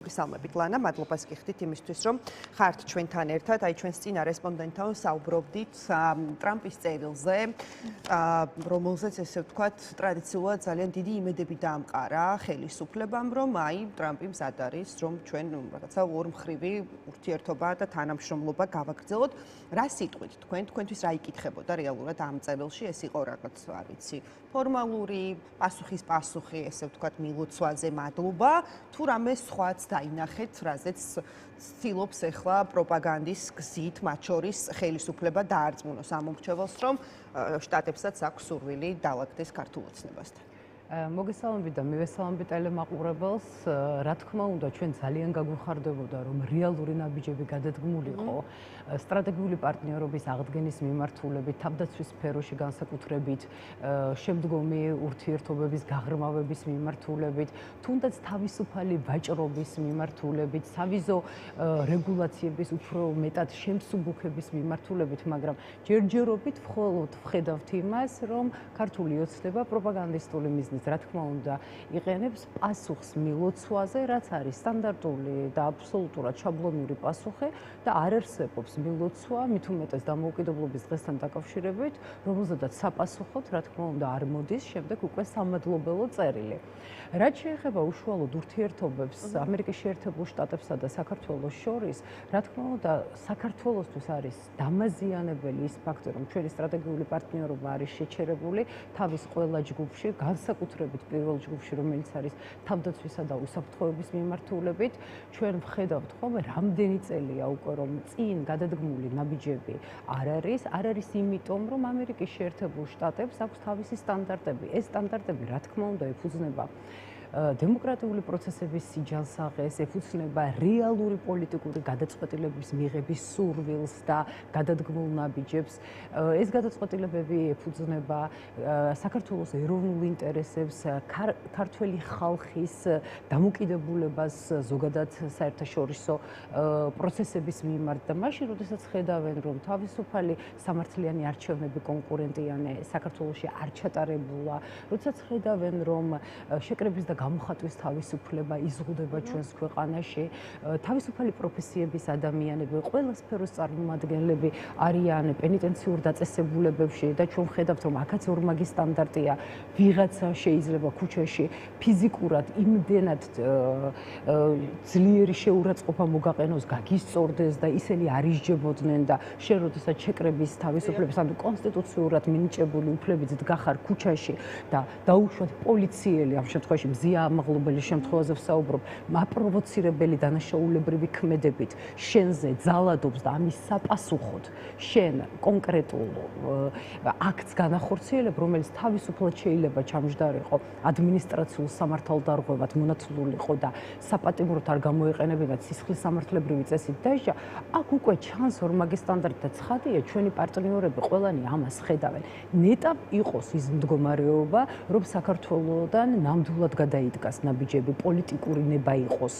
მოგესალმებით ლანა, მადლობას გიხდით იმისთვის, რომ ხართ ჩვენთან ერთად. აი ჩვენს წინა რესპონდენტთან საუბრობდით ტრამპის წერილზე, რომელზეც ესე ვთქვათ, ტრადიციულად ძალიან დიდი იმედები დაამყარა ხელისუფლებამ, რომ აი ტრამპი მზად არის, რომ ჩვენ რაღაცა ორმხრივი ურთიერთობა და თანამშრომლობა გავაგრძელოთ. რა სიტყვით თქვენთვის რა იკითხებოდა რეალურად ამ წერილში? ეს იყო რაღაც, არ ვიცი, ფორმალური პასუხი, ესე ვთქვათ, მილოცვაზე მადლობა, თუ რამე სხვაც დაინახეთ, რაზეც ცდილობს ახლა პროპაგანდის გზით, მათ შორის ხელისუფლება დაარწმუნოს ამ მომრჩეველს, რომ შტატებსაც აქვს სურვილი დაალაგდეს ქართულ ოცნებასთან. მოგესალმებით და მივესალმებით ტელემაყურებელს. რა თქმა უნდა, ჩვენ ძალიან გაგვიხარდებოდა, რომ რეალური ნაბიჯები გადადგმულიყო სტრატეგიული პარტნიორობის აღდგენის მიმართულებით, თავდაცვის სფეროში განსაკუთრებით, შემდგომი ურთიერთობების გაღრმავების მიმართულებით, თუნდაც თავისუფალი ვაჭრობის მიმართულებით, სავიზო რეგულაციების უფრო მეტად შემსუბუქების მიმართულებით, მაგრამ ჯერჯერობით მხოლოდ ვხედავთ იმას, რომ ქართული ოცნება პროპაგანდისტული მიზნით რა თქმა უნდა იყენებს პასუხს მილოცვაზე, რაც არის სტანდარტული და აბსოლუტურად შაბლონური პასუხი და არ არსებობს მილოცვა, მით უმეტეს დამოუკიდებლობის დღესთან დაკავშირებით, რომელზედაც საპასუხოდ რა თქმა უნდა არ მოდის შემდეგ უკვე სამადლობელო წერილი. რაც შეეხება უშუალოდ ურთიერთობებს ამერიკის შეერთებულ შტატებსა და საქართველოს შორის, რა თქმა უნდა საქართველოსთვის არის დამაზიანებელი ის ფაქტი, რომ ჩვენი სტრატეგიული პარტნიორობა არის შეჩერებული თავის ყველა ჯგუფში, განსაკუთრებით პირველ ჯგუფში, რომელიც არის თავდაცვისა და უსაფრთხოების მიმართულებით, ჩვენ ვხედავთ ხოლმე რამდენი წელია უკვე რომ წინ გადადგმული ნაბიჯები არ არის იმიტომ, რომ ამერიკის შეერთებულ შტატებს აქვს თავისი სტანდარტები. ეს სტანდარტები რა თქმა უნდა ეფუძნება დემოკრატიული პროცესების სიჯანსაღეს, ეფუძნება რეალური პოლიტიკური გადაწყვეტილების მიღების სურვილს და გადადგმულ ნაბიჯებს. ეს გადაწყვეტილებები ეფუძნება საქართველოს ეროვნულ ინტერესებს, ქართველი ხალხის დამოკიდებულებას ზოგადად საერთაშორისო პროცესების მიმართ და მაშინ, როდესაც ხედავენ, რომ თავისუფალი სამართლიანი არჩევნები კონკურენტიანი საქართველოში არ ჩატარებულა, როდესაც ხედავენ, რომ შეკრების და გამოხატვის თავისუფლება იზღუდება ჩვენს ქვეყანაში, თავისუფალი პროფესიების ადამიანები, ყველა სფეროს წარმომადგენლები არიან პენიტენციურ დაწესებულებებში და ჩვენ ვხედავთ, რომ აქაც ორმაგი სტანდარტია, ვიღაცა შეიძლება ქუჩაში ფიზიკურად იმდენად ძლიერი შეურაცხყოფა მოგაყენოს, გაგისწორდეს და ისინი არ ისჯებოდნენ და შენ როდესაც შეკრების თავისუფლებას, ანუ კონსტიტუციურად მინიჭებული უფლებებით გახარ ქუჩაში და დაუშვათ პოლიციელი, ამ შემთხვევაში ამაღლობელი შემთხვევაზე ვსაუბრობ, მაპროვოცირებელი დანაშაულებრივი ქმედებით შენზე ძალადობს და ამის საპასუხოდ შენ კონკრეტულ აქტს განახორციელებ, რომელიც თავისუფლად შეიძლება ჩამჯდარიყო ადმინისტრაციულ სამართალდარღვევად მონაცვლულიყო და საპატიმროდ არ გამოეყენებინა სისხლის სამართლებრივი წესით დაჟა, აქ უკვე ჩანს ორმაგი სტანდარტი და ცხადია, ჩვენი პარტნიორები ყველანი ამას ხედავენ. ნეტავ იყოს ის მდგომარეობა, რომ საქართველოსთან ნამდვილად გადაიდგას ნაბიჯები, პოლიტიკური ნება იყოს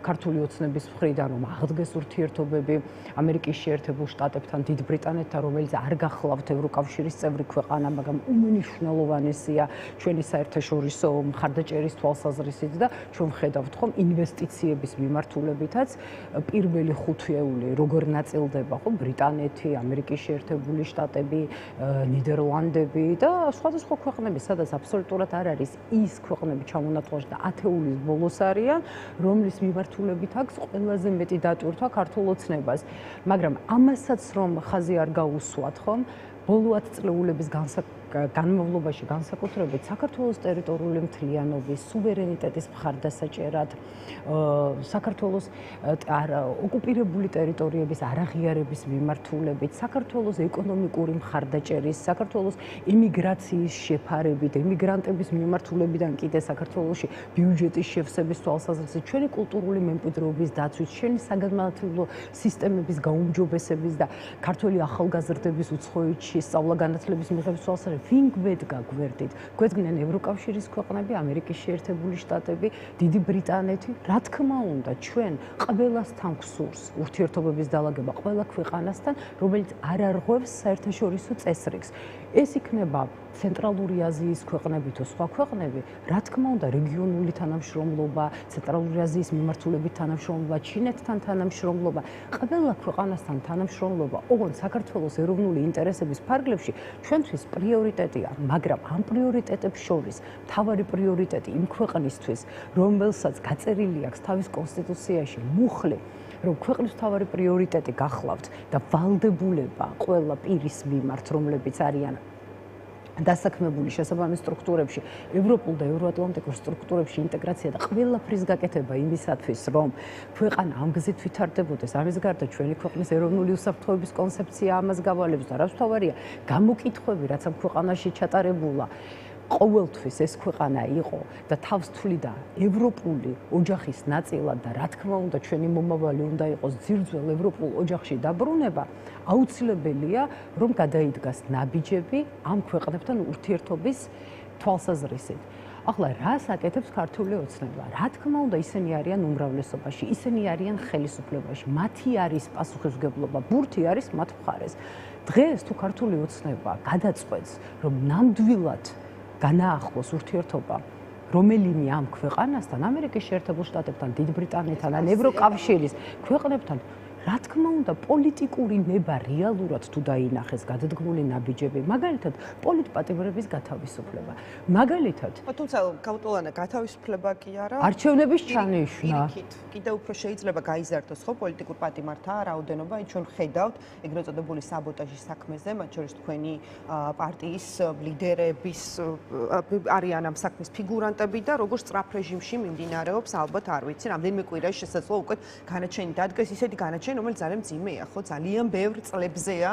ქართული ოცნების მხრიდან, რომ აღდგეს ურთიერთობები ამერიკის შეერთებულ შტატებთან, დიდ ბრიტანეთთან, რომელიც არ გახლავთ ევროკავშირის წევრი ქვეყანა, მაგრამ უმნიშვნელოვანესია ჩვენი საერთაშორისო მხარდაჭერის თვალსაზრისით და ჩვენ ვხედავთ ხომ ინვესტიციების მიმართულებითაც პირველი ხუთეული როგორ ნაწილდება ხო ბრიტანეთი, ამერიკის შეერთებული შტატები, ნიდერლანდები და სხვადასხვა ქვეყნები, სადაც აბსოლუტურად არ არის ის ქვეყნები ჩამონათვალში და ათეულის ბოლოს არიან, რომლის მიმართულებით აქვს ყველაზე მეტი დატვირთვა ქართულ ოცნებას. მაგრამ ამასაც რომ ხაზი არ გაუსვათ ხომ, ბოლო 10 წლეულების განმავლობაში განსაკუთრებით საქართველოს ტერიტორიული მთლიანობის, სუვერენიტეტის მხარდასაჭერად, საქართველოს ოკუპირებული ტერიტორიების არაღიარების მიმართულებით, საქართველოს ეკონომიკური მხარდაჭერის, საქართველოს ემიგრაციის შეფარებით, ემიგრანტების მიმართულებიდან კიდე საქართველოში ბიუჯეტის შევსების თვალსაზრისით, ჩვენი კულტურული მემკვიდრეობის დაცვის, ჩვენი საგანმანათლებლო სისტემების გაუმჯობესების და ქართველი ახალგაზრდების უცხოეთში სწავლა-განათლების მიღების თვალსაზრისით ვინ გვედგა გვერდით? გვედგნენ ევროკავშირის ქვეყნები, ამერიკის შეერთებული შტატები, დიდი ბრიტანეთი. რა თქმა უნდა, ჩვენ ყველასთან გვსურს ურთიერთობების დალაგება ყველა ქვეყანასთან, რომელიც არ არღვევს საერთაშორისო წესრიგს. ეს იქნება ცენტრალური აზიის ქვეყნები თუ სხვა ქვეყნები, რა თქმა უნდა, რეგიონული თანამშრომლობა, ცენტრალური აზიის მიმართულებით თანამშრომლობა, ჩინეთთან თანამშრომლობა, ყველა ქვეყანასთან თანამშრომლობა, ოღონდ საქართველოს ეროვნული ინტერესების ფარგლებში ჩვენთვის პრიორიტეტია, მაგრამ ამ პრიორიტეტებს შორის მთავარი პრიორიტეტი იმ ქვეყნისთვის, რომელსაც გაწერილი აქვს თავის კონსტიტუციაში მუხლი, რომ ქვეყნის მთავარი პრიორიტეტი გახლავთ და ვალდებულება ყველა პირის მიმართ, რომლებიც არიან დასაქმებული შესაბამის სტრუქტურებში, ევროპულ და ევროატლანტიკურ სტრუქტურებში ინტეგრაცია და ყველაფრის გაკეთება იმისათვის, რომ ქვეყანა ამ გზით ვითარდებოდეს. ამის გარდა ჩვენი ქვეყნის ეროვნული უსაფრთხოების კონცეფცია ამას გავალებს და რაც თავარია, გამოკითხვები, რაც ამ ქვეყანაში ჩატარებულა, ყოველთვის ეს ქვეყანა იყო და თავს თვლიდა ევროპული ოჯახის ნაწილად და რა თქმა უნდა ჩვენი მომავალი უნდა იყოს ძირძველ ევროპულ ოჯახში დაბრუნება, აუცილებელია რომ გადაიდგას ნაბიჯები ამ ქვეყნებთან ურთიერთობის თვალსაზრისით. ახლა რას აკეთებს ქართული ოცნება? რა თქმა უნდა ისინი არიან უმრავლესობაში, ისინი არიან ხელისუფლებაში, მათი არის პასუხისმგებლობა, ბურთი არის მათ მხარეს. დღეს თუ ქართული ოცნება გადაწყვეტს რომ ნამდვილად განაახლოს ურთიერთობა რომელიმე ამ ქვეყანასთან, ამერიკის შეერთებულ შტატებთან, დიდ ბრიტანეთთან, ან ევროკავშირის ქვეყნებთან, რა თქმა უნდა, პოლიტიკური ნება რეალურად თუ დაინახეს გადადგმული ნაბიჯები, მაგალითად, პოლიტპატიმრების გათავისუფლება. მაგალითად, თუმცა გაუტოლანა გათავისუფლება კი არა, არჩევნების ჩანიშვნა. კიდევ უფრო შეიძლება გაიზარდოს ხო პოლიტიკურ პატიმართა რაოდენობა, ჩვენ ხედავთ ეგრეთ წოდებული საბოტაჟის საქმეზე, მათ შორის თქვენი პარტიის ლიდერების არიან ამ საქმის ფიგურანტები და როგორ სწრაფ რეჟიმში მიმდინარეობს, ალბათ არ ვიცი, რამდენიმე კვირაში შესაძლოა უკვე განაჩენი დადგეს, ისეთი განაჩენი რომელიც ძალიან მძიმეა, ხო, ძალიან ბევრ წლებზეა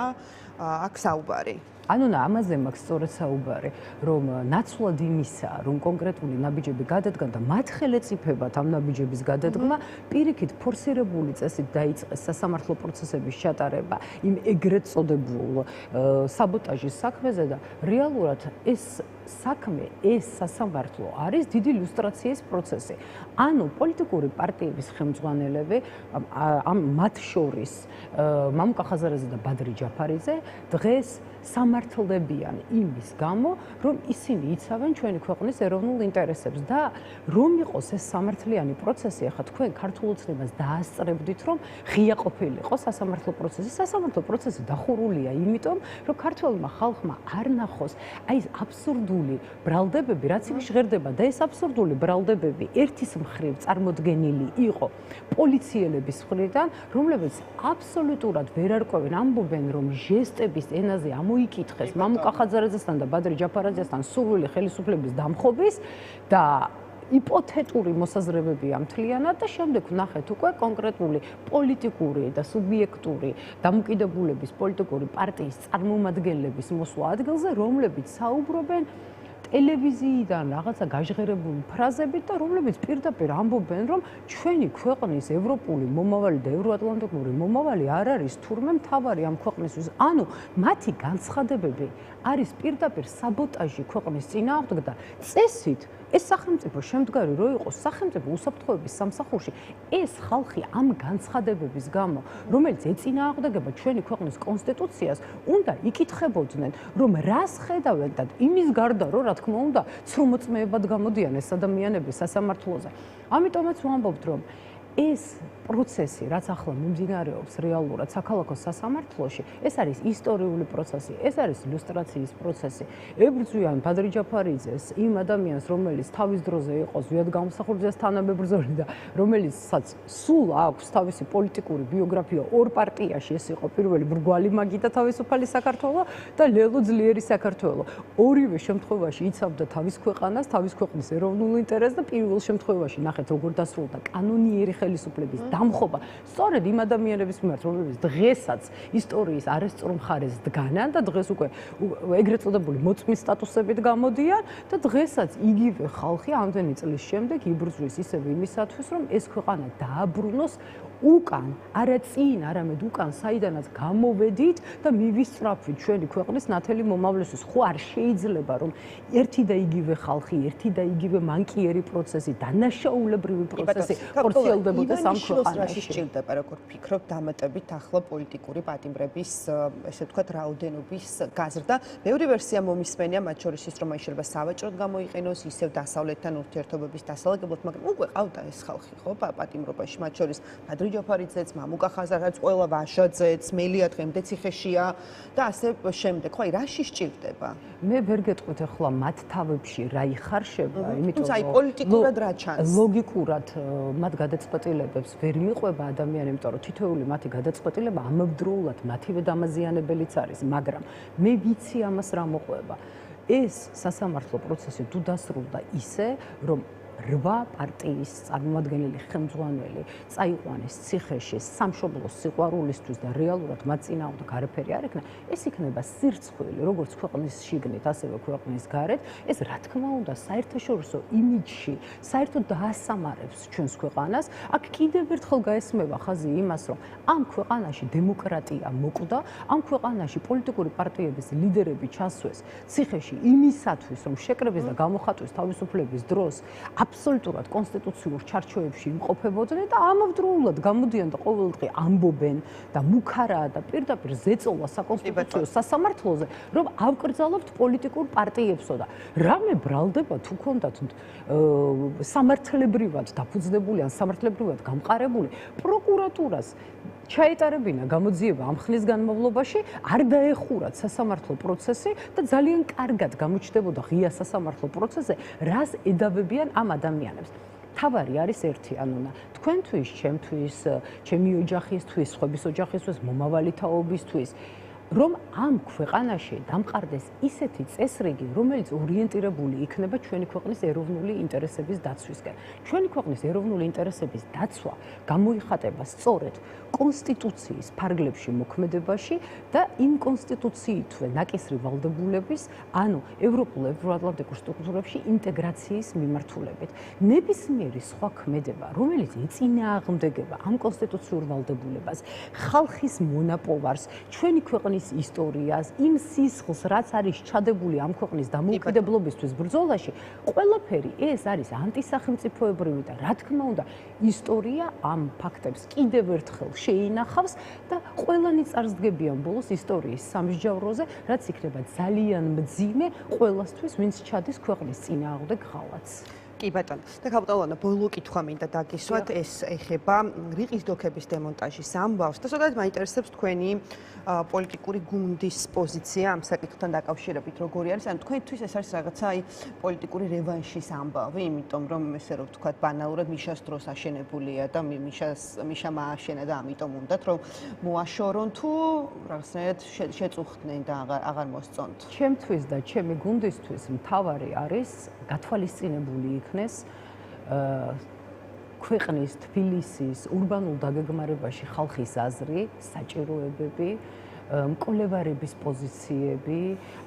აქ საუბარი. ანუ ამაზე მაქვს სწორედ საუბარი, რომ ნაცვლად იმისა, რომ კონკრეტული ნაბიჯები გადადგან და მათ ხელეწიფებათ ამ ნაბიჯების გადადგმა, პირიქით ფორსირებული წესით დაიწყეს სასამართლო პროცესების ჩატარება იმ ეგრეთ წოდებულ საბოტაჟის საქმეზე და რეალურად ეს საქმე, ეს სასამართლო არის დიდი ილუსტრაციის პროცესი. ანუ პოლიტიკური პარტიების ხელმძღვანელები, მათ შორის მამუკა ხაზარაძე და ბადრი ჯაფარიძე დღეს სამართლებიან იმის გამო, რომ ისინი იცავენ ჩვენი ქვეყნის ეროვნულ ინტერესებს და რომ იყოს ეს სამართლიანი პროცესი, ახლა თქვენ ქართულ ოცნებას დაასწრებდით, რომ ღია ყოფილიყო სასამართლო პროცესი. სასამართლო პროცესი დახურულია იმიტომ, რომ ქართველმა ხალხმა არ ნახოს აი ეს აბსურდული ბრალდებები, რაც იქ ჟღერდება და ეს აბსურდული ბრალდებები ერთის მხრივ წარმოდგენილი იყო პოლიციელების მხრიდან, რომლებიც აბსოლუტურად ვერ არკვევენ, ამბობენ, რომ ჟესტების ენაზე მოიკითხეს მამუკა ხაზარაძესთან და ბადრი ჯაფარაძესთან სურვილი ხელისუფლების დამხობის და იპოთეტური მოსაზრებებია მთლიანად და შემდეგ ვნახეთ უკვე კონკრეტული პოლიტიკური და სუბიექტური დამოკიდებულების პოლიტიკური პარტიის წარმომადგენლების მოსვლა ადგილზე, რომლებიც საუბრობენ ტელევიზიიდან რაღაცა გაჟღერებული ფრაზებით და რომლებიც პირდაპირ ამბობენ, რომ ჩვენი ქვეყნის ევროპული მომავალი და ევროატლანტიკური მომავალი არ არის თურმე მთავარი ამ ქვეყნისთვის. ანუ მათი განცხადებები არის პირდაპირ საბოტაჟი ქვეყნის წინააღმდეგ და წესით ეს სახელმწიფო შემდგარი რო იყოს სახელმწიფო უსაფრთხოების სამსახურში, ეს ხალხი ამ განცხადებების გამო, რომელიც ეწინააღმდეგება ჩვენი ქვეყნის კონსტიტუციას, უნდა იკითხებოდნენ, რომ რას ხედავენ და იმის გარდა, რომ რა თქმა უნდა, ცრომოწმეებად გამოდიან ეს ადამიანები სასამართლოზე. ამიტომაც ვამბობთ, რომ ეს პროცესი, რაც ახლა მიმდინარეობს რეალურად საქალაქო სასამართლოში, ეს არის ისტორიული პროცესი, ეს არის ილუსტრაციის პროცესი. ებრძვიან ბადრი ჯაფარიძეს, იმ ადამიანს, რომელიც თავის დროზე იყო ზვიად გამოსახურძეს თანამებრძოლი და რომელიცაც სულ აქვს თავისი პოლიტიკური ბიოგრაფია ორ პარტიაში, ეს იყო პირველი ბრგვალი მაგი და თავისუფალი საქართველო და ლელო ძლიერი საქართველო. ორივე შემთხვევაში იცავდა თავის ქვეყანას, თავის ქვეყნის ეროვნულ ინტერესს და პირველ შემთხვევაში ნახეთ როგორ დასრულდა კანონიერი ხელისუფლების დამხობა სწორედ იმ ადამიანების მიმართ, რომლებიც დღესაც ისტორიის არასწორ მხარეს დგანან და დღეს უკვე ეგრეთ წოდებული მოწმის სტატუსებით გამოდიან და დღესაც იგივე ხალხი ამდენი წლის შემდეგ იბრძვის ისევ იმისათვის, რომ ეს ქვეყანა დააბრუნოს უკან, არა წინ, არამედ უკან, საიდანაც გამოვედით და მივისწრაფვით ჩვენი ქვეყნის ნათელი მომავლისთვის. ხო არ შეიძლება რომ ერთი და იგივე ხალხი, ერთი და იგივე მანკიერი პროცესი, დანაშაულებრივი პროცესი ხორციელდებოდეს ამ ქვეყანაში. სჭირდება, როგორ ფიქრობ, დამატებით ახლა პოლიტიკური პატიმრების, ესე ვთქვათ, რაოდენობის გაზრდა. ბევრი ვერსია მომისმენია, მათ შორის ის, რომ შეიძლება სავაჭროდ გამოიყენოს, ისევ დასავლეთთან ურთიერთობების დასალაგებლად, მაგრამ უკვე ყავდა ეს ხალხი, ხო, პატიმრობაში, მათ შორის ბადრი ჯაფარიძეც, მამუკა ხაზარაძეც, ყველა ვაშაძეც, მელია დღემდე ციხეშია და ასე შემდეგ. ხო, აი რაში სჭირდება? მე ვერ გეტყვით ახლა მათ თავებში რა იხარშება, იმიტომ რომ აი პოლიტიკურად რა ჩანს. ლოგიკურად მათ გადაწყვეტილებებს ვერ მიყვება ადამიანი, იმიტომ რომ თითოეული მათი გადაწყვეტილება ამავდროულად მათივე დამაზიანებელიც არის, მაგრამ მე ვიცი ამას რა მოყვება. ეს სასამართლო პროცესი თუ დასრულდა ისე, რომ 8 პარტიის წარმომადგენელი ხელმძღვანელი წაიყვანეს ციხეში სამშობლოს სიყვარულისთვის და რეალურად მათ წინააღმდეგ არაფერი არ ექნა, ეს იქნება სირცხვილი, როგორც ქვეყნის შიგნით, ასევე ქვეყნის გარეთ. ეს რა თქმა უნდა საერთაშორისო იმიჯში საერთოდ დაასამარებს ჩვენს ქვეყანას. აქ კიდევ ერთხელ გაესმება ხაზი იმას, რომ ამ ქვეყანაში დემოკრატია მოკვდა, ამ ქვეყანაში პოლიტიკური პარტიების ლიდერები ჩასვეს ციხეში იმისათვის, რომ შეკრების და გამოხატვის თავისუფლების დროს აბსოლუტურად კონსტიტუციურ ჩარჩოებში იმყოფებოდნენ და ამავდროულად გამოდიან და ყოველდღე ამბობენ და მუქარაა და პირდაპირ ზეწოლა საკონსტიტუციო სასამართლოზე, რომ ავკრძალავთ პოლიტიკურ პარტიებსო და რამე ბრალდება თუ ქონდათ სამართლებრივად დაფუძნებული ან სამართლებრივად გამყარებული პროკურატურას ჩაეტარებინა გამოძიება ამ ხნის განმავლობაში, არ დაეხურათ სასამართლო პროცესი და ძალიან კარგად გამოჩნდებოდა ღია სასამართლო პროცესზე, რას ედავებიან ამ ადამიანებს. თავარი არის ერთი, ანუ თქვენთვის, ჩემთვის, ჩემი ოჯახისთვის, სხვების ოჯახისთვის, მომავალი თაობისთვის, რომ ამ ქვეყანაში დამყარდეს ისეთი წესრიგი, რომელიც ორიენტირებული იქნება ჩვენი ქვეყნის ეროვნული ინტერესების დაცვისკენ. ჩვენი ქვეყნის ეროვნული ინტერესების დაცვა გამოიხატება სწორედ კონსტიტუციის ფარგლებში მოქმედებაში და იმ კონსტიტუციითვე ნაკისრი ვალდებულების, ანუ ევროპულ ევროატლანტიკურ სტრუქტურებში ინტეგრაციის მიმართულებით. ნებისმიერი სხვა ქმედება, რომელიც ეწინააღმდეგება ამ კონსტიტუციურ ვალდებულებას, ხალხის მონაპოვარს, ჩვენი ქვეყნის ისტორიას, იმ სისხლს, რაც არის ჩადებული ამ ქვეყნის დამოუკიდებლობისთვის ბრძოლაში, ყველაფერი ეს არის ანტისახელმწიფოებრივი და რა თქმა უნდა, ისტორია ამ ფაქტებს კიდევ ერთხელ შეინახავს და ყველანი წარსდგებიან ბოლოს ისტორიის სამსჯავროზე, რაც იქნება ძალიან მძიმე ყველასთვის, ვინც ჩადის ქვეყნის წინააღმდეგ ხალხს. კი ბატონო. და კაპიტალონა ბოლო კითხვა მინდა დაგისვათ, ეს ეხება რიყის დოქების დემონტაჟის ამბავს და ზოგადად მაინტერესებს თქვენი პოლიტიკური გუნდის პოზიცია ამ საკითხთან დაკავშირებით, როგორი არის? ანუ თქვენთვის ეს არის რაღაცა აი პოლიტიკური რევანშის ამბავი, იმიტომ რომ ესე რომ ვთქვათ, ბანალურად მიშას დროს აშენებულია და მიშა მააშენა და ამიტომ უნდათ რომ მოაშორონ თუ რაღაცნაირად შეწუხდნენ და აღარ მოსწონთ. ჩემთვის და ჩემი გუნდისთვის მთავარი არის გათვალისწინებული იქნეს ქვეყნის თბილისის ურბანულ დაგეგმარებაში ხალხის აზრი, საჭიროებები, მკვლევარების პოზიციები,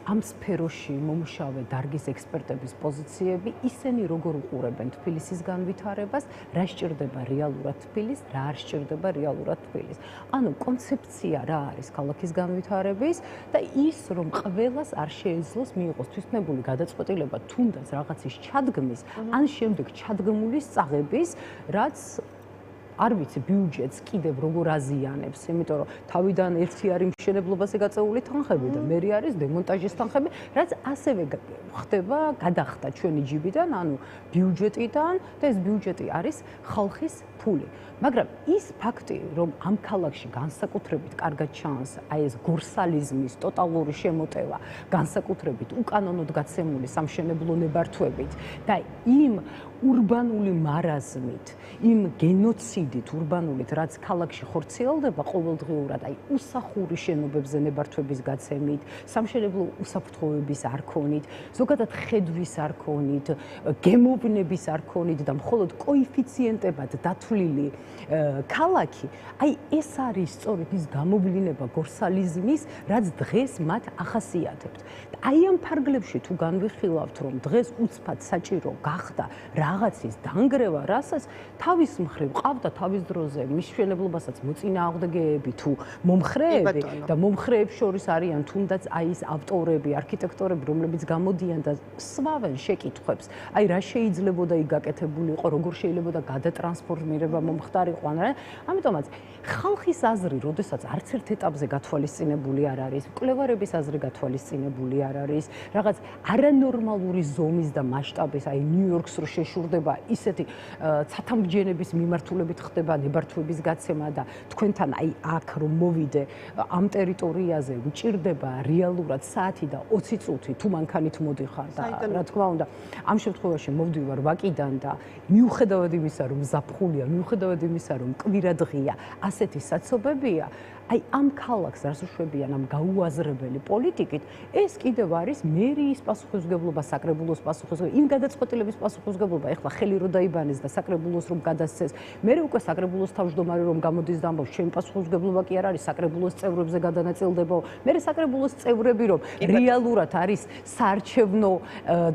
ამ სფეროში მომუშავე დარგის ექსპერტების პოზიციები, ისინი როგორ უყურებენ თბილისის განვითარებას, რა სჭირდება რეალურად თბილისს, რა არ სჭირდება რეალურად თბილისს. ანუ კონცეფცია რა არის ქალაქის განვითარების და ის, რომ ყველას არ შეეძლოს მიიღოს თვითნებური გადაწყვეტილება თუნდაც რაღაცის ჩადგმის, ან შემდეგ ჩადგმული სწაღების, რაც არ ვიცი ბიუჯეტს კიდევ როგორ აზიანებს, იმიტომ რომ თავიდან ერთი არის მშენებლობაზე გაწეული თანხები და მერი არის დემონტაჟის თანხები, რაც ასევე ხდება გადახდა ჩვენი ჯიბიდან, ანუ ბიუჯეტიდან და ეს ბიუჯეტი არის ხალხის ფული. მაგრამ ის ფაქტი, რომ ამ ქალაქში განსაკუთრებით კარგად ჩანს აი ეს გორსალიზმის ტოტალური შემოტევა, განსაკუთრებით უკანონოდ გაცემული სამშენებლო ნებართვებით და იმ ურბანული მარაზმით, იმ გენოციდით ურბანულით, რაც ქალაქში ხორციელდება ყოველდღიურად, აი უსახური შენობებზე ნებართვების გაცემით, სამშენებლო უსაფრთხოების არქონით, ზოგადად ხედვის არქონით, გემოვნების არქონით და მხოლოდ კოეფიციენტებად დათვლილი ქალაქი, აი ეს არის სწორედ ის გამოვლინება გორსალიზმის, რაც დღეს მათ ახასიათებთ. აი ამ ფარგლებში თუ განვიხილავთ, რომ დღეს უცბად საჭირო გახდა რა რაღაცის დანგრევა, რასაც თავის მხრივ ყავდა თავის დროზე მისშენებლობასაც მოწინააღმდეგეები თუ მომხრეები და მომხრეებს შორის არიან თუნდაც აი ეს ავტორები, არქიტექტორები, რომლებიც გამოდიან და სვავენ შეკითხვებს. აი რა შეიძლებოდა იქ გაკეთებულიყო, როგორ შეიძლებოდა გადატრანსფორმირება მომხდარიყო, რა. ამიტომაც ხალხის აზრი, როდესაც არც ერთ ეტაპზე გათვალისწინებული არ არის, მკვლევარების აზრი გათვალისწინებული არ არის, რაღაც არანორმალური ზომის და მასშტაბის, აი ნიუ-იორკს რო შეშურდება, ისეთი ცათამბჯენების მიმართულებით ხდება ნებართვების გაცემა და თქვენთან აი აქ რომ მოვიდე ამ ტერიტორიაზე მჭირდება რეალურად საათი და 20 წუთი თუ მანქანით მოდიხარ და რა თქმა უნდა ამ შემთხვევაში მოვდივარ ვაკიდან და მიუხედავად იმისა რომ ზაფხულია, მიუხედავად იმისა რომ კვირა დღეა, ასეთი საცობებია, აი ამ ქალაქს რას უშვებიან ამ გაუაზრებელი პოლიტიკით, ეს კიდევ არის მერიის პასუხისმგებლობა, საკრებულოს პასუხისმგებლობა, იმ გადაწყვეტილების პასუხისმგებლობა, ეხლა ხელი რო დაიბანეს და საკრებულოს რომ გადასცეს, მე უკვე საკრებულოს თავმჯდომარე რომ გამოდის და ამბობს, ჩემი პასუხისმგებლობა კი არ არის საკრებულოს წევრებზე გადანაწილდებაო, მე საკრებულოს წევრები რომ რეალურად არის საარჩევნო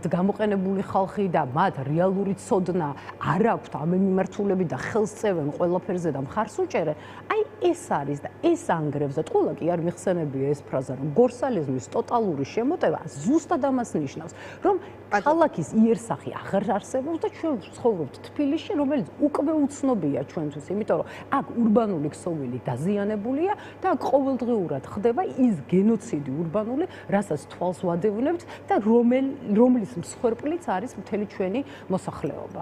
გამოყენებული ხალხი და მათ რეალური ცოდნა არ აქვთ ამ მიმართულებით და ხელს წევენ ყველაფერზე და მხარს უჭერენ, აი ეს არის და ეს ანგრევს და თქულა კი არ მიხსენებია ეს ფრაზა რომ გორსალიზმის ტოტალური შემოტევა ზუსტად ამას ნიშნავს რომ ქალაქის იერსახი აღარ არსებობს და ჩვენ ვცხოვრობთ თბილისში რომელიც უკვე უცნობია ჩვენთვის იმიტომ რომ აქ ურბანული ქსოვილი დაზიანებულია და აქ ყოველდღიურად ხდება ის გენოციდი ურბანული რასაც თვალს ვადევნებთ და რომლის მსხვერპლიც არის მთელი ჩვენი მოსახლეობა